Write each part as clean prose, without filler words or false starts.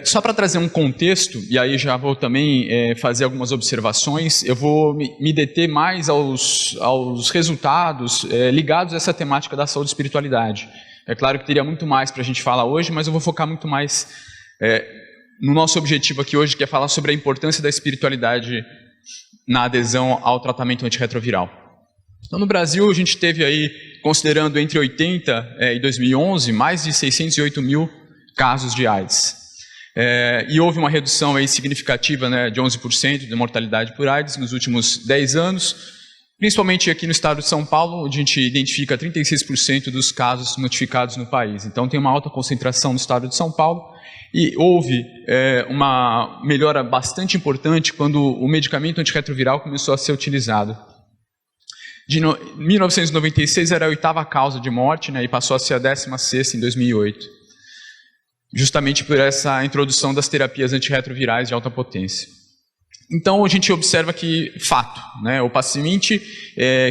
Só para trazer um contexto, e aí já vou também fazer algumas observações, eu vou me deter mais aos resultados ligados a essa temática da saúde e espiritualidade. É claro que teria muito mais para a gente falar hoje, mas eu vou focar muito mais no nosso objetivo aqui hoje, que é falar sobre a importância da espiritualidade na adesão ao tratamento antirretroviral. Então, no Brasil, a gente teve aí, considerando entre 80 e 2011, mais de 608 mil casos de AIDS. E houve uma redução aí significativa, né, de 11% de mortalidade por AIDS nos últimos 10 anos, principalmente aqui no estado de São Paulo, onde a gente identifica 36% dos casos notificados no país. Então, tem uma alta concentração no estado de São Paulo. E houve uma melhora bastante importante quando o medicamento antirretroviral começou a ser utilizado. De 1996 era a 8ª causa de morte, né, e passou a ser a 16ª em 2008. Justamente por essa introdução das terapias antirretrovirais de alta potência. Então a gente observa que, fato, né, o paciente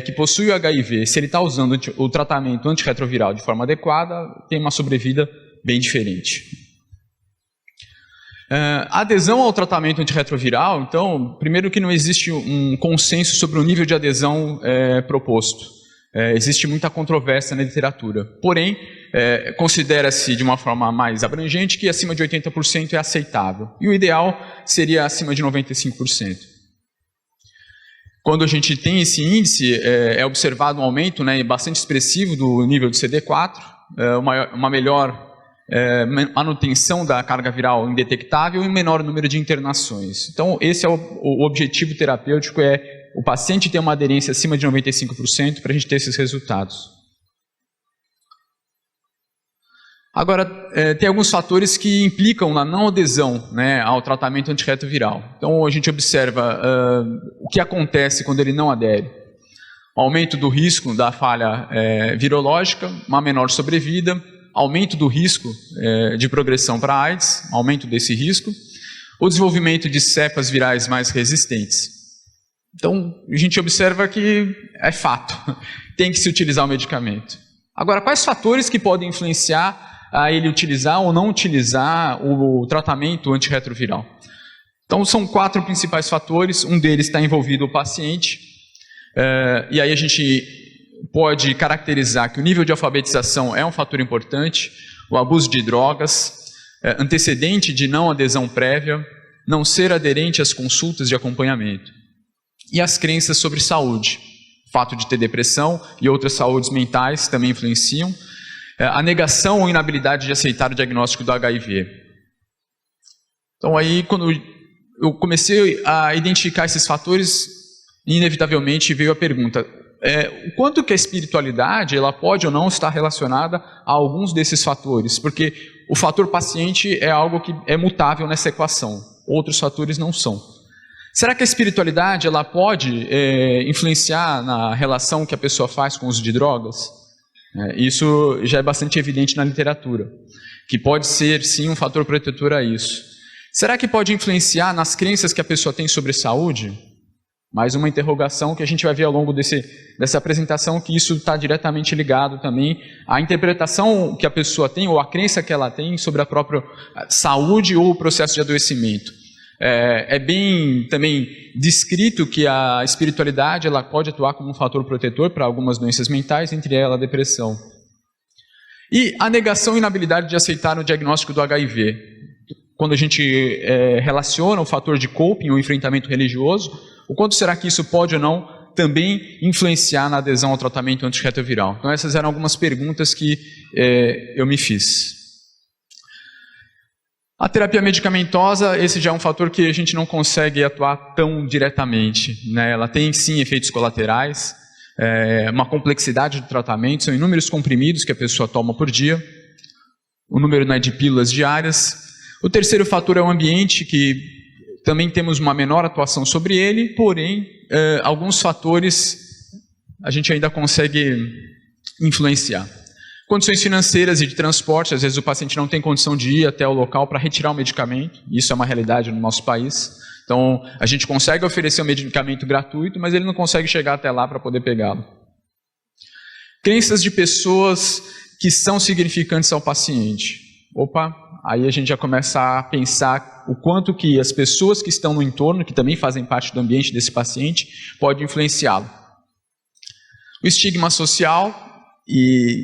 que possui o HIV, se ele está usando o tratamento antirretroviral de forma adequada, tem uma sobrevida bem diferente. A adesão ao tratamento antirretroviral, então, primeiro que não existe um consenso sobre o nível de adesão proposto. Existe muita controvérsia na literatura. Porém, considera-se de uma forma mais abrangente que acima de 80% é aceitável. E o ideal seria acima de 95%. Quando a gente tem esse índice, é observado um aumento, né, bastante expressivo do nível de CD4, uma melhor manutenção da carga viral indetectável e um menor número de internações. Então, esse é o objetivo terapêutico, o paciente ter uma aderência acima de 95% para a gente ter esses resultados. Agora, tem alguns fatores que implicam na não adesão, né, ao tratamento antirretroviral. Então, a gente observa o que acontece quando ele não adere. O aumento do risco da falha virológica, uma menor sobrevida, aumento do risco de progressão para AIDS, aumento desse risco, o desenvolvimento de cepas virais mais resistentes. Então, a gente observa que é fato, tem que se utilizar o medicamento. Agora, quais fatores que podem influenciar a ele utilizar ou não utilizar o tratamento antirretroviral? Então, são 4 principais fatores, um deles está envolvido o paciente, e aí a gente pode caracterizar que o nível de alfabetização é um fator importante, o abuso de drogas, antecedente de não adesão prévia, não ser aderente às consultas de acompanhamento. E as crenças sobre saúde, o fato de ter depressão e outras saúdes mentais também influenciam, a negação ou inabilidade de aceitar o diagnóstico do HIV. Então aí, quando eu comecei a identificar esses fatores, inevitavelmente veio a pergunta: o quanto que a espiritualidade ela pode ou não estar relacionada a alguns desses fatores? Porque o fator paciente é algo que é mutável nessa equação, outros fatores não são. Será que a espiritualidade ela pode influenciar na relação que a pessoa faz com o uso de drogas? Isso já é bastante evidente na literatura, que pode ser sim um fator protetor a isso. Será que pode influenciar nas crenças que a pessoa tem sobre saúde? Mais uma interrogação que a gente vai ver ao longo dessa apresentação, que isso está diretamente ligado também à interpretação que a pessoa tem, ou à crença que ela tem sobre a própria saúde ou o processo de adoecimento. É bem também descrito que a espiritualidade ela pode atuar como um fator protetor para algumas doenças mentais, entre elas a depressão. E a negação e inabilidade de aceitar o diagnóstico do HIV. Quando a gente relaciona o fator de coping, o enfrentamento religioso, o quanto será que isso pode ou não também influenciar na adesão ao tratamento antirretroviral? Então essas eram algumas perguntas que eu me fiz. A terapia medicamentosa, esse já é um fator que a gente não consegue atuar tão diretamente, né? Ela tem sim efeitos colaterais, uma complexidade de tratamento, são inúmeros comprimidos que a pessoa toma por dia, o número não é de pílulas diárias. O terceiro fator é o ambiente, que também temos uma menor atuação sobre ele, porém, alguns fatores a gente ainda consegue influenciar. Condições financeiras e de transporte, às vezes o paciente não tem condição de ir até o local para retirar o medicamento, isso é uma realidade no nosso país. Então, a gente consegue oferecer um medicamento gratuito, mas ele não consegue chegar até lá para poder pegá-lo. Crenças de pessoas que são significantes ao paciente. Opa, aí a gente já começa a pensar o quanto que as pessoas que estão no entorno, que também fazem parte do ambiente desse paciente, podem influenciá-lo. O estigma social, e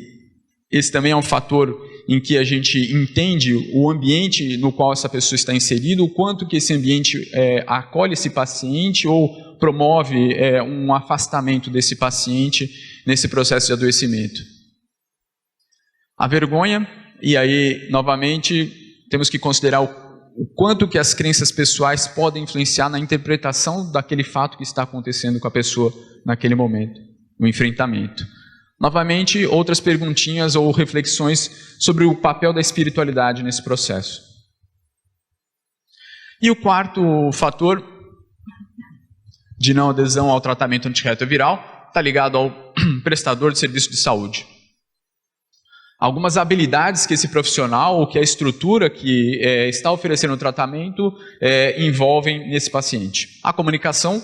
esse também é um fator em que a gente entende o ambiente no qual essa pessoa está inserida, o quanto que esse ambiente acolhe esse paciente ou promove um afastamento desse paciente nesse processo de adoecimento. A vergonha, e aí, novamente, temos que considerar o quanto que as crenças pessoais podem influenciar na interpretação daquele fato que está acontecendo com a pessoa naquele momento, no enfrentamento. Novamente, outras perguntinhas ou reflexões sobre o papel da espiritualidade nesse processo. E o quarto fator de não adesão ao tratamento antirretroviral está ligado ao prestador de serviço de saúde. Algumas habilidades que esse profissional ou que a estrutura que está oferecendo o tratamento envolvem nesse paciente. A comunicação,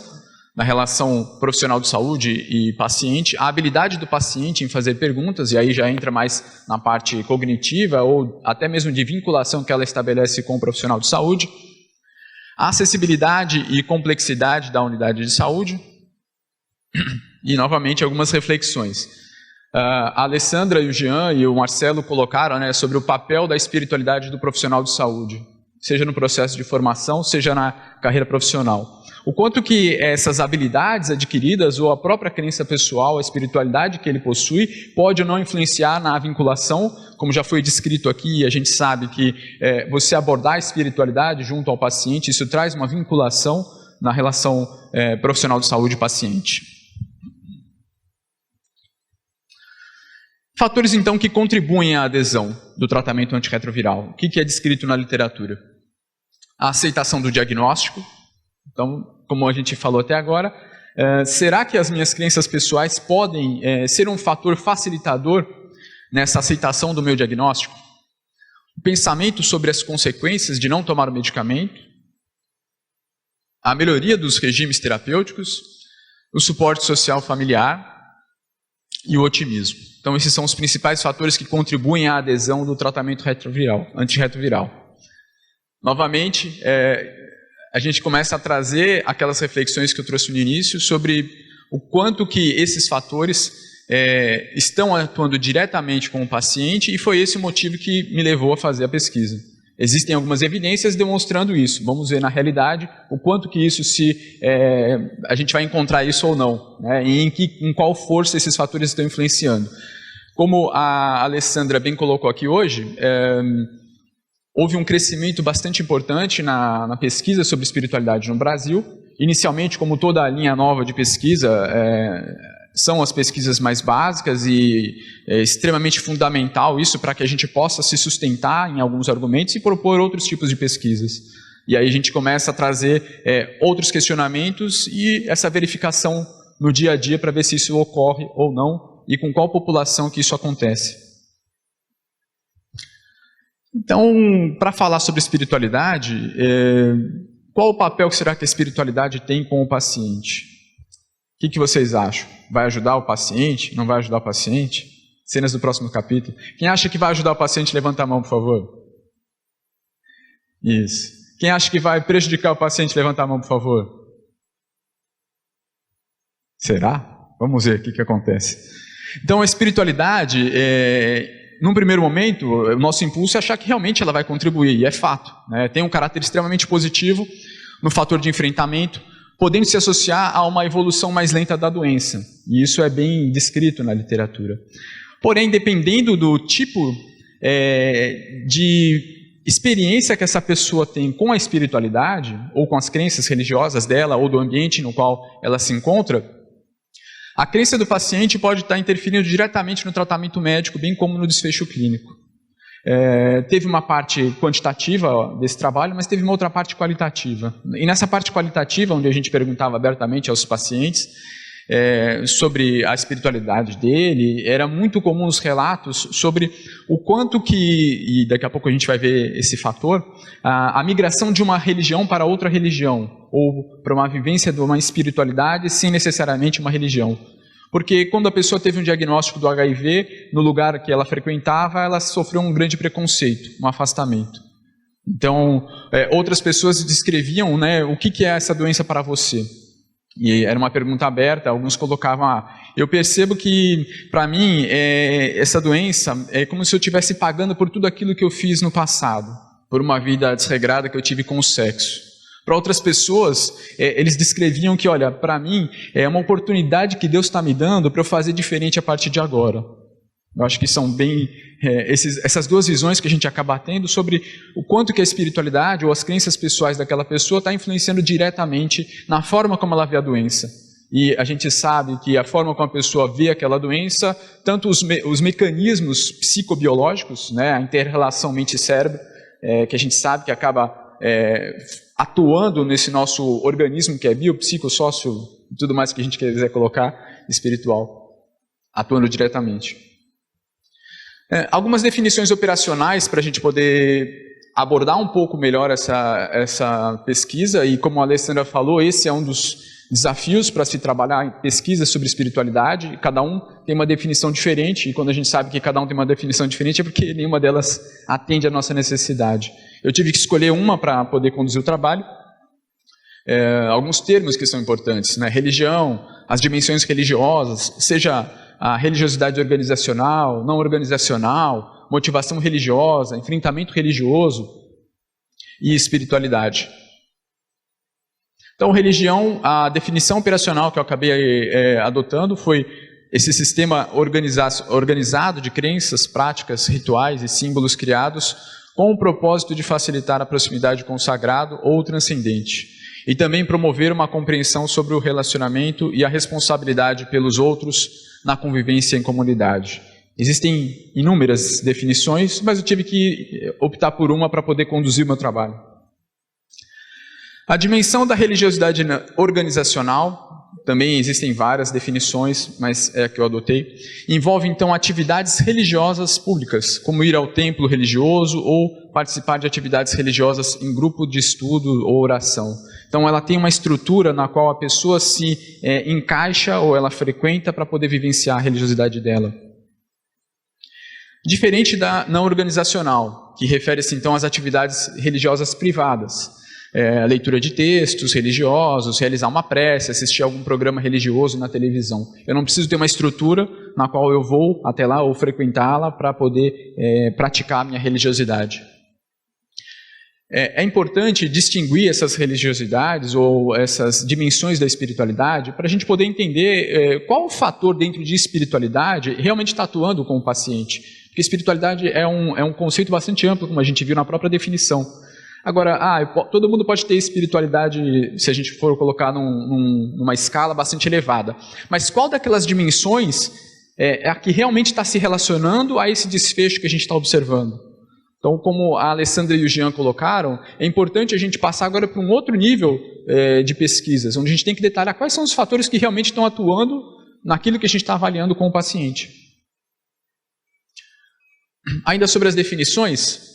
na relação profissional de saúde e paciente, a habilidade do paciente em fazer perguntas, e aí já entra mais na parte cognitiva ou até mesmo de vinculação que ela estabelece com o profissional de saúde, a acessibilidade e complexidade da unidade de saúde, e novamente algumas reflexões. A Alessandra e o Jean e o Marcelo colocaram sobre o papel da espiritualidade do profissional de saúde, seja no processo de formação, seja na carreira profissional. O quanto que essas habilidades adquiridas ou a própria crença pessoal, a espiritualidade que ele possui, pode ou não influenciar na vinculação, como já foi descrito aqui, a gente sabe que você abordar a espiritualidade junto ao paciente, isso traz uma vinculação na relação profissional de saúde e paciente. Fatores, então, que contribuem à adesão do tratamento antirretroviral. O que é descrito na literatura? A aceitação do diagnóstico. Então, como a gente falou até agora, será que as minhas crenças pessoais podem ser um fator facilitador nessa aceitação do meu diagnóstico? O pensamento sobre as consequências de não tomar o medicamento, a melhoria dos regimes terapêuticos, o suporte social familiar e o otimismo. Então, esses são os principais fatores que contribuem à adesão do tratamento antirretroviral. Novamente, a gente começa a trazer aquelas reflexões que eu trouxe no início sobre o quanto que esses fatores estão atuando diretamente com o paciente, e foi esse o motivo que me levou a fazer a pesquisa. Existem algumas evidências demonstrando isso. Vamos ver na realidade o quanto que isso a gente vai encontrar isso ou não, né? E em qual força esses fatores estão influenciando. Como a Alessandra bem colocou aqui hoje, houve um crescimento bastante importante na pesquisa sobre espiritualidade no Brasil. Inicialmente, como toda a linha nova de pesquisa, são as pesquisas mais básicas e é extremamente fundamental isso para que a gente possa se sustentar em alguns argumentos e propor outros tipos de pesquisas. E aí a gente começa a trazer outros questionamentos e essa verificação no dia a dia para ver se isso ocorre ou não e com qual população que isso acontece. Então, para falar sobre espiritualidade, qual o papel que será que a espiritualidade tem com o paciente? O que vocês acham? Vai ajudar o paciente? Não vai ajudar o paciente? Cenas do próximo capítulo. Quem acha que vai ajudar o paciente, levanta a mão, por favor. Isso. Quem acha que vai prejudicar o paciente, levanta a mão, por favor. Será? Vamos ver o que acontece. Então, a espiritualidade, num primeiro momento, o nosso impulso é achar que realmente ela vai contribuir, e é fato, né? Tem um caráter extremamente positivo no fator de enfrentamento, podendo se associar a uma evolução mais lenta da doença. E isso é bem descrito na literatura. Porém, dependendo do tipo de experiência que essa pessoa tem com a espiritualidade, ou com as crenças religiosas dela, ou do ambiente no qual ela se encontra, a crença do paciente pode estar interferindo diretamente no tratamento médico, bem como no desfecho clínico. Teve uma parte quantitativa desse trabalho, mas teve uma outra parte qualitativa. E nessa parte qualitativa, onde a gente perguntava abertamente aos pacientes sobre a espiritualidade dele, era muito comum os relatos sobre o quanto que, e daqui a pouco a gente vai ver esse fator, a migração de uma religião para outra religião, ou para uma vivência de uma espiritualidade sem necessariamente uma religião. Porque quando a pessoa teve um diagnóstico do HIV, no lugar que ela frequentava, ela sofreu um grande preconceito, um afastamento. Então, outras pessoas descreviam, né, o que é essa doença para você? E era uma pergunta aberta, alguns colocavam, eu percebo que, para mim, essa doença é como se eu estivesse pagando por tudo aquilo que eu fiz no passado, por uma vida desregrada que eu tive com o sexo. Para outras pessoas, eles descreviam que, olha, para mim, é uma oportunidade que Deus está me dando para eu fazer diferente a partir de agora. Eu acho que são bem essas duas visões que a gente acaba tendo sobre o quanto que a espiritualidade ou as crenças pessoais daquela pessoa está influenciando diretamente na forma como ela vê a doença. E a gente sabe que a forma como a pessoa vê aquela doença, tanto os mecanismos psicobiológicos, né, a inter-relação mente-cérebro, que a gente sabe que acaba atuando nesse nosso organismo que é bio, psico, sócio, tudo mais que a gente quiser colocar, espiritual, atuando diretamente. Algumas definições operacionais para a gente poder abordar um pouco melhor essa pesquisa, e como a Alessandra falou, esse é um dos desafios para se trabalhar em pesquisa sobre espiritualidade. Cada um tem uma definição diferente, e quando a gente sabe que cada um tem uma definição diferente é porque nenhuma delas atende à nossa necessidade. Eu tive que escolher uma para poder conduzir o trabalho. Alguns termos que são importantes, né? Religião, as dimensões religiosas, seja a religiosidade organizacional, não organizacional, motivação religiosa, enfrentamento religioso e espiritualidade. Então, religião, a definição operacional que eu acabei adotando foi esse sistema organizado de crenças, práticas, rituais e símbolos criados com o propósito de facilitar a proximidade com o sagrado ou transcendente, e também promover uma compreensão sobre o relacionamento e a responsabilidade pelos outros na convivência em comunidade. Existem inúmeras definições, mas eu tive que optar por uma para poder conduzir o meu trabalho. A dimensão da religiosidade organizacional, também existem várias definições, mas é a que eu adotei, envolve então atividades religiosas públicas, como ir ao templo religioso ou participar de atividades religiosas em grupo de estudo ou oração. Então ela tem uma estrutura na qual a pessoa se encaixa ou ela frequenta para poder vivenciar a religiosidade dela. Diferente da não organizacional, que refere-se então às atividades religiosas privadas. Leitura de textos religiosos, realizar uma prece, assistir a algum programa religioso na televisão. Eu não preciso ter uma estrutura na qual eu vou até lá ou frequentá-la para poder praticar a minha religiosidade. É importante distinguir essas religiosidades ou essas dimensões da espiritualidade para a gente poder entender qual fator dentro de espiritualidade realmente está atuando com o paciente. Porque espiritualidade é um conceito bastante amplo, como a gente viu na própria definição. Agora, todo mundo pode ter espiritualidade, se a gente for colocar numa escala bastante elevada. Mas qual daquelas dimensões é a que realmente está se relacionando a esse desfecho que a gente está observando? Então, como a Alessandra e o Jean colocaram, é importante a gente passar agora para um outro nível de pesquisas, onde a gente tem que detalhar quais são os fatores que realmente estão atuando naquilo que a gente está avaliando com o paciente. Ainda sobre as definições,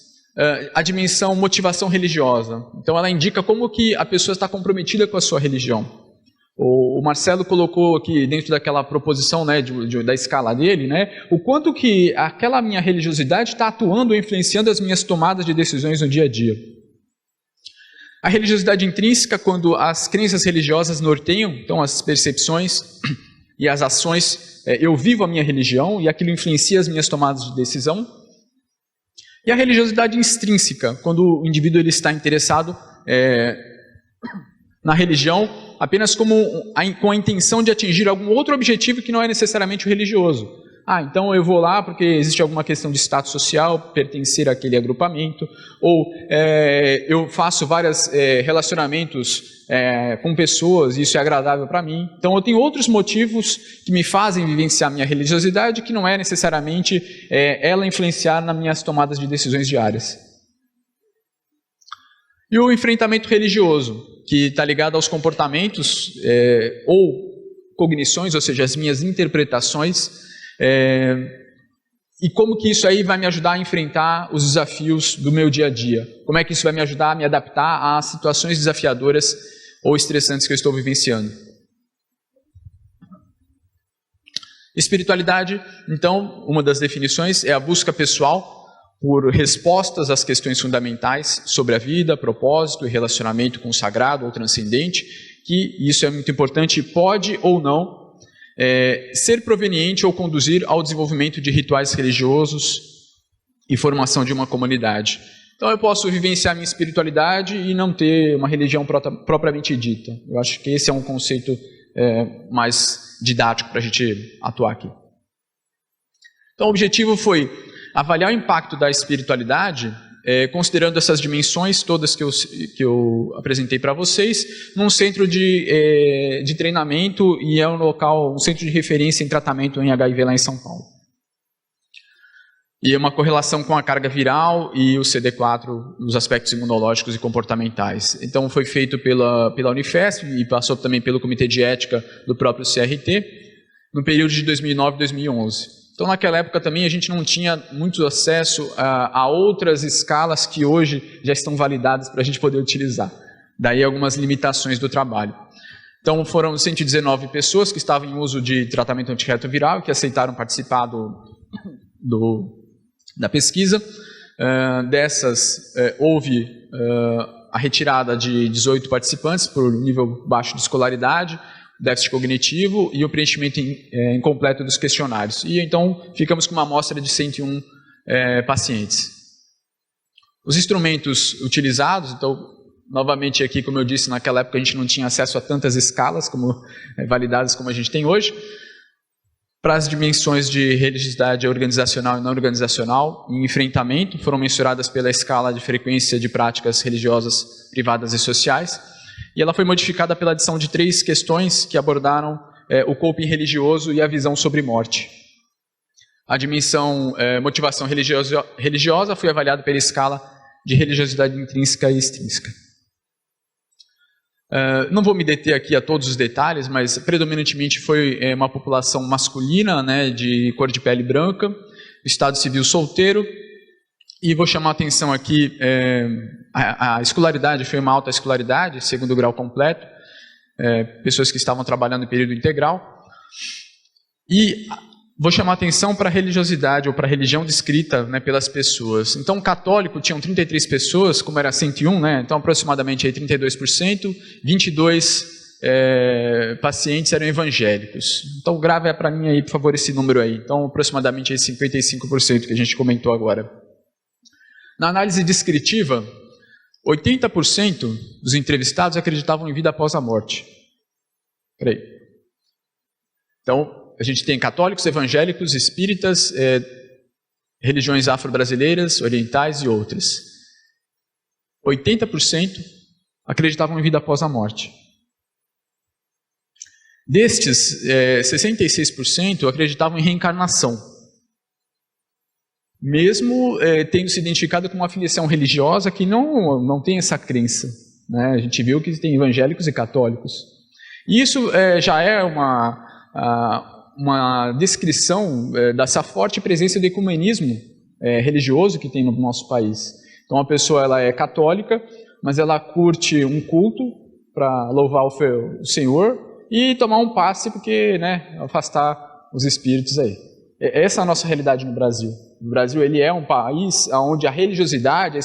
a dimensão motivação religiosa. Então ela indica como que a pessoa está comprometida com a sua religião. O Marcelo colocou aqui dentro daquela proposição, né, da escala dele, né, o quanto que aquela minha religiosidade está atuando ou influenciando as minhas tomadas de decisões no dia a dia. A religiosidade intrínseca, quando as crenças religiosas norteiam, então as percepções e as ações, eu vivo a minha religião e aquilo influencia as minhas tomadas de decisão. E a religiosidade extrínseca, quando o indivíduo ele está interessado na religião apenas com a intenção de atingir algum outro objetivo que não é necessariamente o religioso. Então eu vou lá porque existe alguma questão de status social, pertencer àquele agrupamento, ou eu faço vários relacionamentos com pessoas e isso é agradável para mim. Então eu tenho outros motivos que me fazem vivenciar minha religiosidade que não é necessariamente ela influenciar nas minhas tomadas de decisões diárias. E o enfrentamento religioso, que está ligado aos comportamentos ou cognições, ou seja, as minhas interpretações, e como que isso aí vai me ajudar a enfrentar os desafios do meu dia a dia. Como é que isso vai me ajudar a me adaptar às situações desafiadoras ou estressantes que eu estou vivenciando. Espiritualidade, então, uma das definições é a busca pessoal por respostas às questões fundamentais sobre a vida, propósito e relacionamento com o sagrado ou transcendente, que isso é muito importante, pode ou não ser proveniente ou conduzir ao desenvolvimento de rituais religiosos e formação de uma comunidade. Então eu posso vivenciar minha espiritualidade e não ter uma religião propriamente dita. Eu acho que esse é um conceito mais didático para a gente atuar aqui. Então o objetivo foi avaliar o impacto da espiritualidade, considerando essas dimensões todas que eu apresentei para vocês, num centro de treinamento e é um centro de referência em tratamento em HIV lá em São Paulo. E uma correlação com a carga viral e o CD4, os aspectos imunológicos e comportamentais. Então foi feito pela Unifesp e passou também pelo Comitê de Ética do próprio CRT, no período de 2009 e 2011. Então naquela época também a gente não tinha muito acesso a outras escalas que hoje já estão validadas para a gente poder utilizar. Daí algumas limitações do trabalho. Então foram 119 pessoas que estavam em uso de tratamento antirretroviral e que aceitaram participar da pesquisa. Dessas, houve a retirada de 18 participantes por nível baixo de escolaridade, déficit cognitivo e o preenchimento incompleto dos questionários. E então ficamos com uma amostra de 101 pacientes. Os instrumentos utilizados, então, novamente aqui, como eu disse, naquela época a gente não tinha acesso a tantas escalas validadas como a gente tem hoje. Para as dimensões de religiosidade organizacional e não organizacional, em enfrentamento, foram mensuradas pela escala de frequência de práticas religiosas privadas e sociais, e ela foi modificada pela adição de 3 questões que abordaram o coping religioso e a visão sobre morte. A dimensão motivação religiosa foi avaliada pela escala de religiosidade intrínseca e extrínseca. Não vou me deter aqui a todos os detalhes, mas predominantemente foi uma população masculina, né, de cor de pele branca, estado civil solteiro, e vou chamar a atenção aqui, a escolaridade foi uma alta escolaridade, segundo grau completo, pessoas que estavam trabalhando em período integral, e vou chamar a atenção para a religiosidade ou para a religião descrita, né, pelas pessoas. Então, católico tinham 33 pessoas, como era 101, né, então aproximadamente aí 32%, 22 pacientes eram evangélicos. Então, grave para mim aí, por favor, esse número aí. Então, aproximadamente aí 55% que a gente comentou agora. Na análise descritiva, 80% dos entrevistados acreditavam em vida após a morte. Peraí. Então, a gente tem católicos, evangélicos, espíritas, religiões afro-brasileiras, orientais e outras. 80% acreditavam em vida após a morte. Destes, 66% acreditavam em reencarnação. Mesmo tendo se identificado com uma filiação religiosa que não tem essa crença, né? A gente viu que tem evangélicos e católicos. E isso já é uma descrição dessa forte presença do ecumenismo religioso que tem no nosso país. Então a pessoa ela é católica, mas ela curte um culto para louvar o Senhor e tomar um passe porque, né, afastar os espíritos aí. Essa é a nossa realidade no Brasil. O Brasil ele é um país onde a religiosidade,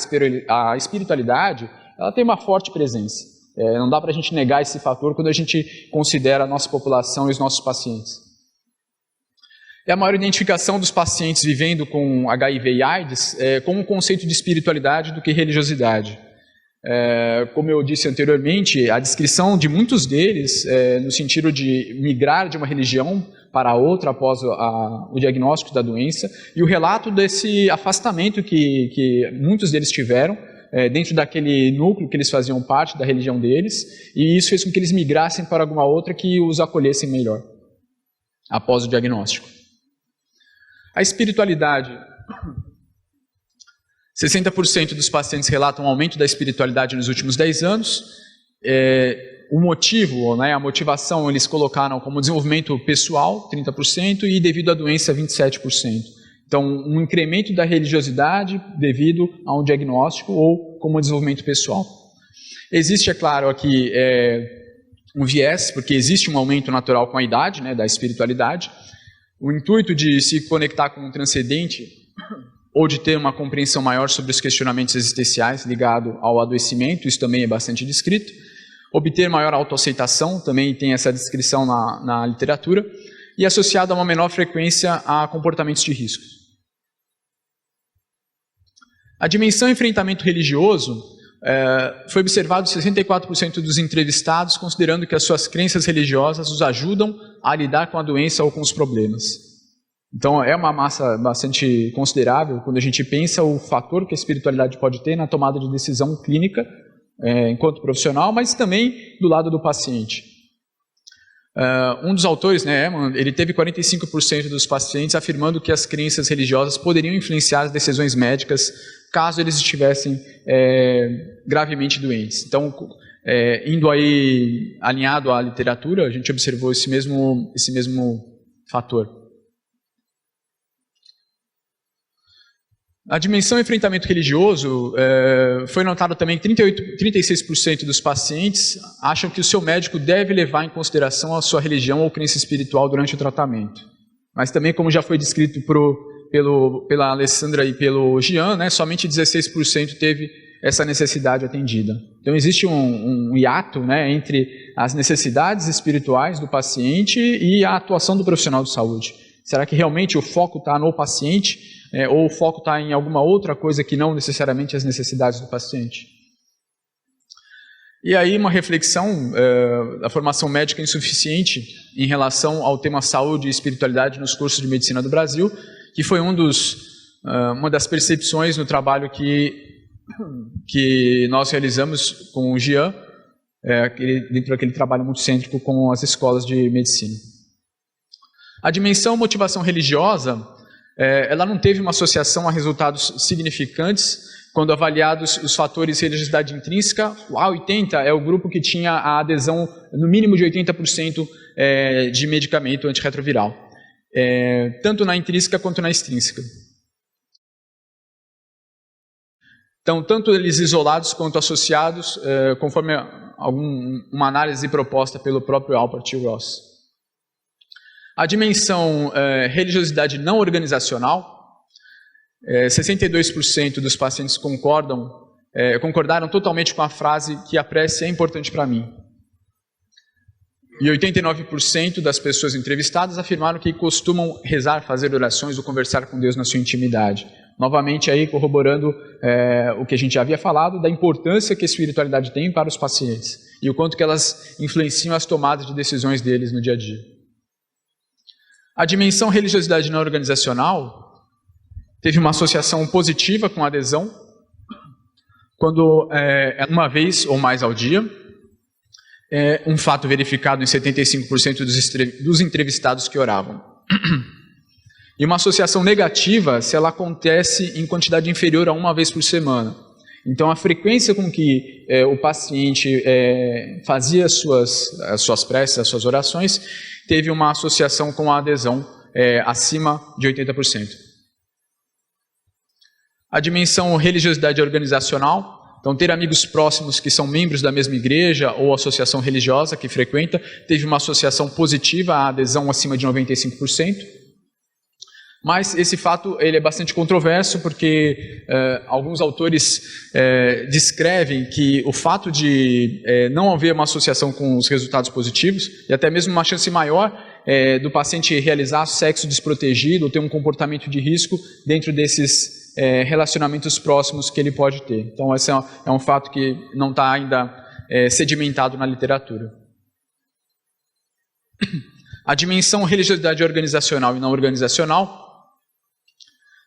a espiritualidade, ela tem uma forte presença. Não dá para a gente negar esse fator quando a gente considera a nossa população e os nossos pacientes. E a maior identificação dos pacientes vivendo com HIV e AIDS com um conceito de espiritualidade do que religiosidade. Como eu disse anteriormente, a descrição de muitos deles, no sentido de migrar de uma religião para outra após o diagnóstico da doença, e o relato desse afastamento que muitos deles tiveram, dentro daquele núcleo que eles faziam parte da religião deles, e isso fez com que eles migrassem para alguma outra que os acolhessem melhor, após o diagnóstico. A espiritualidade. 60% dos pacientes relatam um aumento da espiritualidade nos últimos 10 anos. O motivo, né, a motivação, eles colocaram como desenvolvimento pessoal, 30%, e devido à doença, 27%. Então, um incremento da religiosidade devido a um diagnóstico ou como desenvolvimento pessoal. Existe, é claro, aqui um viés, porque existe um aumento natural com a idade, né, da espiritualidade. o intuito de se conectar com o transcendente ou de ter uma compreensão maior sobre os questionamentos existenciais ligado ao adoecimento, isso também é bastante descrito. Obter maior autoaceitação, também tem essa descrição na literatura, e associado a uma menor frequência a comportamentos de risco. A dimensão enfrentamento religioso, foi observado 64% dos entrevistados considerando que as suas crenças religiosas os ajudam a lidar com a doença ou com os problemas. Então é uma massa bastante considerável quando a gente pensa o fator que a espiritualidade pode ter na tomada de decisão clínica, enquanto profissional, mas também do lado do paciente. Um dos autores, Ehrman, ele teve 45% dos pacientes afirmando que as crenças religiosas poderiam influenciar as decisões médicas caso eles estivessem gravemente doentes. Então, indo aí alinhado à literatura, a gente observou esse mesmo fator. A dimensão enfrentamento religioso, foi notado também que 36% dos pacientes acham que o seu médico deve levar em consideração a sua religião ou crença espiritual durante o tratamento. Mas também, como já foi descrito pela Alessandra e pelo Jean, somente 16% teve essa necessidade atendida. Então existe um hiato entre as necessidades espirituais do paciente e a atuação do profissional de saúde. Será que realmente o foco está no paciente? Ou o foco está em alguma outra coisa que não necessariamente as necessidades do paciente? E aí uma reflexão da formação médica insuficiente em relação ao tema saúde e espiritualidade nos cursos de medicina do Brasil, que foi uma das percepções no trabalho que nós realizamos com o Jean, dentro daquele trabalho multicêntrico com as escolas de medicina. A dimensão motivação religiosa, ela não teve uma associação a resultados significantes quando avaliados os fatores de religiosidade intrínseca. O A80 é o grupo que tinha a adesão no mínimo de 80% de medicamento antirretroviral, tanto na intrínseca quanto na extrínseca. Então, tanto eles isolados quanto associados, conforme uma análise proposta pelo próprio Alpert e Ross. A dimensão religiosidade não organizacional, 62% dos pacientes concordaram totalmente com a frase que a prece é importante para mim. E 89% das pessoas entrevistadas afirmaram que costumam rezar, fazer orações ou conversar com Deus na sua intimidade. Novamente aí corroborando o que a gente já havia falado, da importância que a espiritualidade tem para os pacientes e o quanto que elas influenciam as tomadas de decisões deles no dia a dia. A dimensão religiosidade não organizacional teve uma associação positiva com a adesão, quando uma vez ou mais ao dia, um fato verificado em 75% dos entrevistados que oravam. E uma associação negativa se ela acontece em quantidade inferior a uma vez por semana. Então a frequência com que o paciente fazia as suas preces, as suas orações, teve uma associação com a adesão acima de 80%. A dimensão religiosidade organizacional, então ter amigos próximos que são membros da mesma igreja ou associação religiosa que frequenta, teve uma associação positiva à adesão acima de 95%. Mas esse fato ele é bastante controverso porque alguns autores descrevem que o fato de não haver uma associação com os resultados positivos e até mesmo uma chance maior do paciente realizar sexo desprotegido ou ter um comportamento de risco dentro desses relacionamentos próximos que ele pode ter. Então esse é um fato que não está ainda sedimentado na literatura. A dimensão religiosidade organizacional e não organizacional,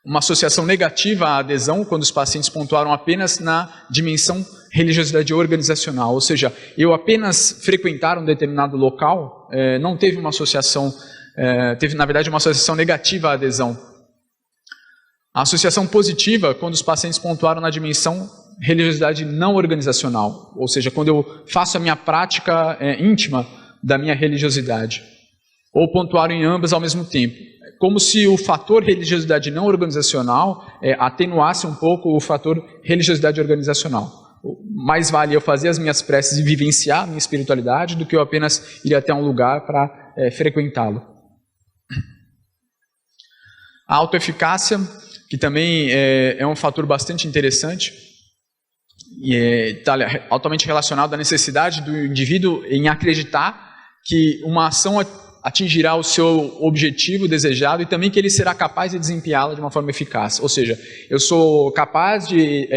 uma associação negativa à adesão quando os pacientes pontuaram apenas na dimensão religiosidade organizacional, ou seja, eu apenas frequentar um determinado local, não teve uma associação, teve na verdade uma associação negativa à adesão. A associação positiva quando os pacientes pontuaram na dimensão religiosidade não organizacional, ou seja, quando eu faço a minha prática íntima da minha religiosidade, ou pontuaram em ambas ao mesmo tempo. Como se o fator religiosidade não organizacional atenuasse um pouco o fator religiosidade organizacional. Mais vale eu fazer as minhas preces e vivenciar a minha espiritualidade do que eu apenas ir até um lugar para frequentá-lo. A autoeficácia, que também é um fator bastante interessante, e está altamente relacionado à necessidade do indivíduo em acreditar que uma ação atingirá o seu objetivo desejado e também que ele será capaz de desempenhá-la de uma forma eficaz. Ou seja, eu sou capaz de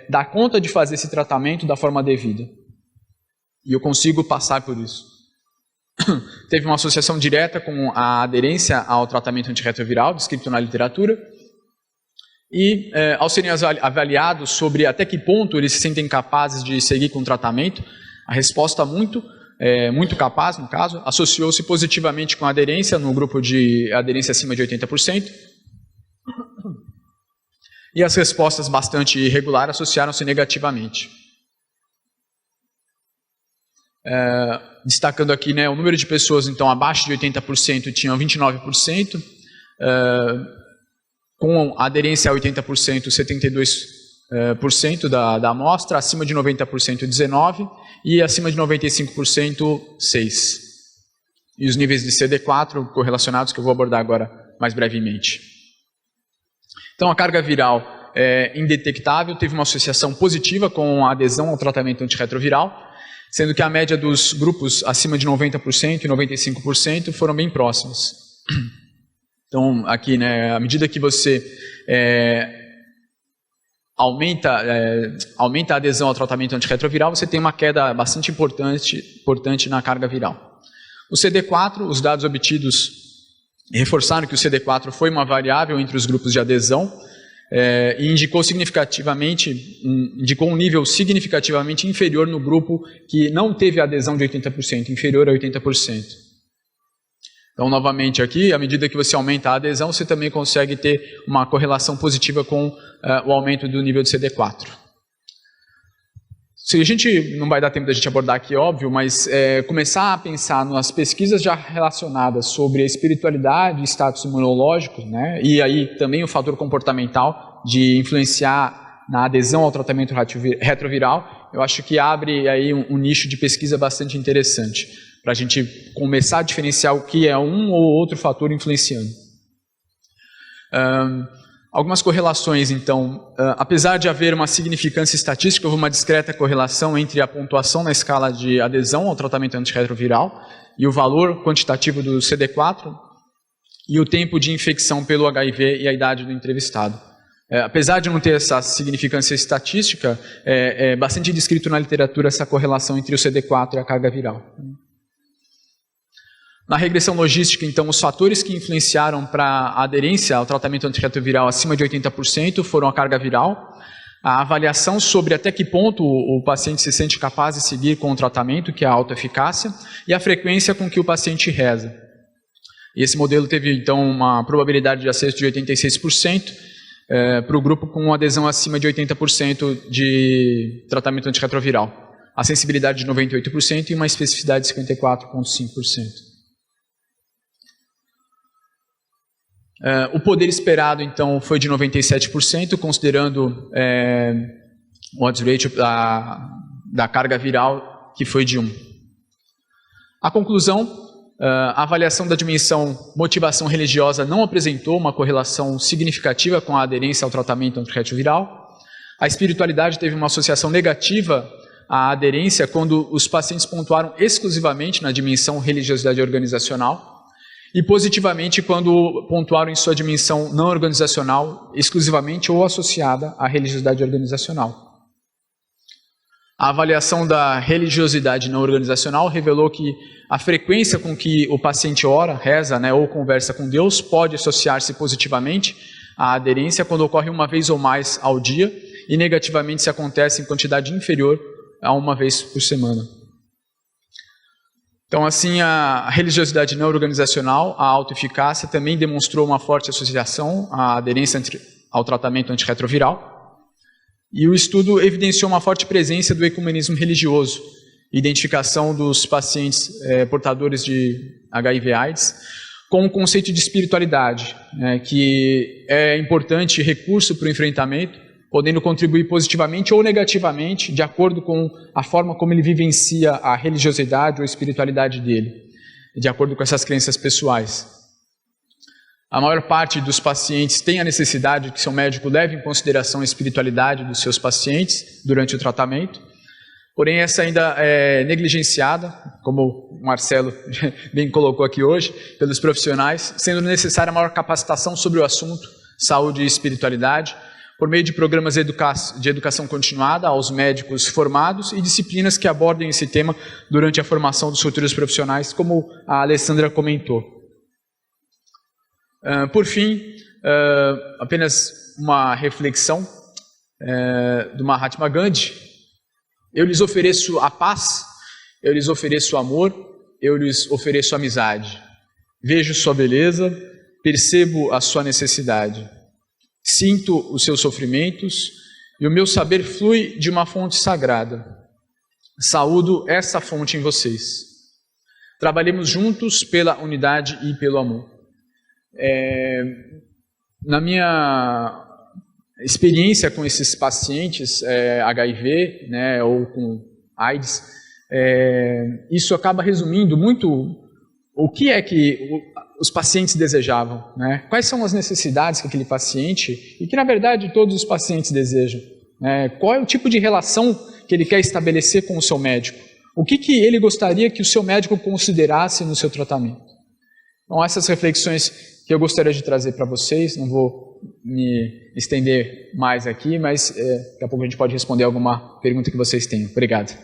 dar conta de fazer esse tratamento da forma devida. E eu consigo passar por isso. Teve uma associação direta com a aderência ao tratamento antirretroviral, descrito na literatura. E, ao serem avaliados sobre até que ponto eles se sentem capazes de seguir com o tratamento, a resposta muito capaz, no caso, associou-se positivamente com a aderência, no grupo de aderência acima de 80%, e as respostas bastante irregulares associaram-se negativamente. Destacando aqui, né, o número de pessoas então abaixo de 80% tinham 29%, com aderência a 80%, 72% da amostra, acima de 90%, 19%, e acima de 95%, 6%. E os níveis de CD4 correlacionados que eu vou abordar agora mais brevemente. Então, a carga viral é indetectável, teve uma associação positiva com a adesão ao tratamento antirretroviral, sendo que a média dos grupos acima de 90% e 95% foram bem próximos. Então, aqui, né, à medida que você aumenta a adesão ao tratamento antirretroviral, você tem uma queda bastante importante na carga viral. O CD4, os dados obtidos reforçaram que o CD4 foi uma variável entre os grupos de adesão e indicou um nível significativamente inferior no grupo que não teve adesão de 80%, inferior a 80%. Então, novamente aqui, à medida que você aumenta a adesão, você também consegue ter uma correlação positiva com o aumento do nível de CD4. Se a gente, não vai dar tempo da gente abordar aqui, óbvio, mas começar a pensar nas pesquisas já relacionadas sobre a espiritualidade e status imunológico, né, e aí também o fator comportamental de influenciar na adesão ao tratamento retroviral, eu acho que abre aí um nicho de pesquisa bastante interessante, para a gente começar a diferenciar o que é um ou outro fator influenciando. Algumas correlações, então, apesar de haver uma significância estatística, houve uma discreta correlação entre a pontuação na escala de adesão ao tratamento antirretroviral e o valor quantitativo do CD4 e o tempo de infecção pelo HIV e a idade do entrevistado. Apesar de não ter essa significância estatística, é bastante descrito na literatura essa correlação entre o CD4 e a carga viral. Na regressão logística, então, os fatores que influenciaram para a aderência ao tratamento antirretroviral acima de 80% foram a carga viral, a avaliação sobre até que ponto o paciente se sente capaz de seguir com o tratamento, que é a autoeficácia, e a frequência com que o paciente reza. E esse modelo teve, então, uma probabilidade de acesso de 86% para o grupo com adesão acima de 80% de tratamento antirretroviral, a sensibilidade de 98% e uma especificidade de 54,5%. O poder esperado, então, foi de 97%, considerando o odds ratio da carga viral, que foi de 1. A conclusão, a avaliação da dimensão motivação religiosa não apresentou uma correlação significativa com a aderência ao tratamento antirretroviral. A espiritualidade teve uma associação negativa à aderência quando os pacientes pontuaram exclusivamente na dimensão religiosidade organizacional, e positivamente quando pontuaram em sua dimensão não organizacional, exclusivamente ou associada à religiosidade organizacional. A avaliação da religiosidade não organizacional revelou que a frequência com que o paciente ora, reza, né, ou conversa com Deus pode associar-se positivamente à aderência quando ocorre uma vez ou mais ao dia e negativamente se acontece em quantidade inferior a uma vez por semana. Então, assim, a religiosidade não organizacional, a autoeficácia, também demonstrou uma forte associação à aderência ao tratamento antirretroviral. E o estudo evidenciou uma forte presença do ecumenismo religioso, identificação dos pacientes portadores de HIV/AIDS, com o conceito de espiritualidade, né, que é importante recurso para o enfrentamento, podendo contribuir positivamente ou negativamente, de acordo com a forma como ele vivencia a religiosidade ou a espiritualidade dele, de acordo com essas crenças pessoais. A maior parte dos pacientes tem a necessidade de que seu médico leve em consideração a espiritualidade dos seus pacientes durante o tratamento, porém essa ainda é negligenciada, como o Marcelo bem colocou aqui hoje, pelos profissionais, sendo necessária maior capacitação sobre o assunto, saúde e espiritualidade, por meio de programas de educação continuada aos médicos formados e disciplinas que abordem esse tema durante a formação dos futuros profissionais, como a Alessandra comentou. Por fim, apenas uma reflexão do Mahatma Gandhi. Eu lhes ofereço a paz, eu lhes ofereço o amor, eu lhes ofereço a amizade. Vejo sua beleza, percebo a sua necessidade. Sinto os seus sofrimentos e o meu saber flui de uma fonte sagrada. Saúdo essa fonte em vocês. Trabalhemos juntos pela unidade e pelo amor. Na minha experiência com esses pacientes HIV, né, ou com AIDS, isso acaba resumindo muito o que é que os pacientes desejavam, né? Quais são as necessidades que aquele paciente, e que na verdade todos os pacientes desejam, né? Qual é o tipo de relação que ele quer estabelecer com o seu médico? O que ele gostaria que o seu médico considerasse no seu tratamento? Então, essas reflexões que eu gostaria de trazer para vocês, não vou me estender mais aqui, mas daqui a pouco a gente pode responder alguma pergunta que vocês tenham. Obrigado.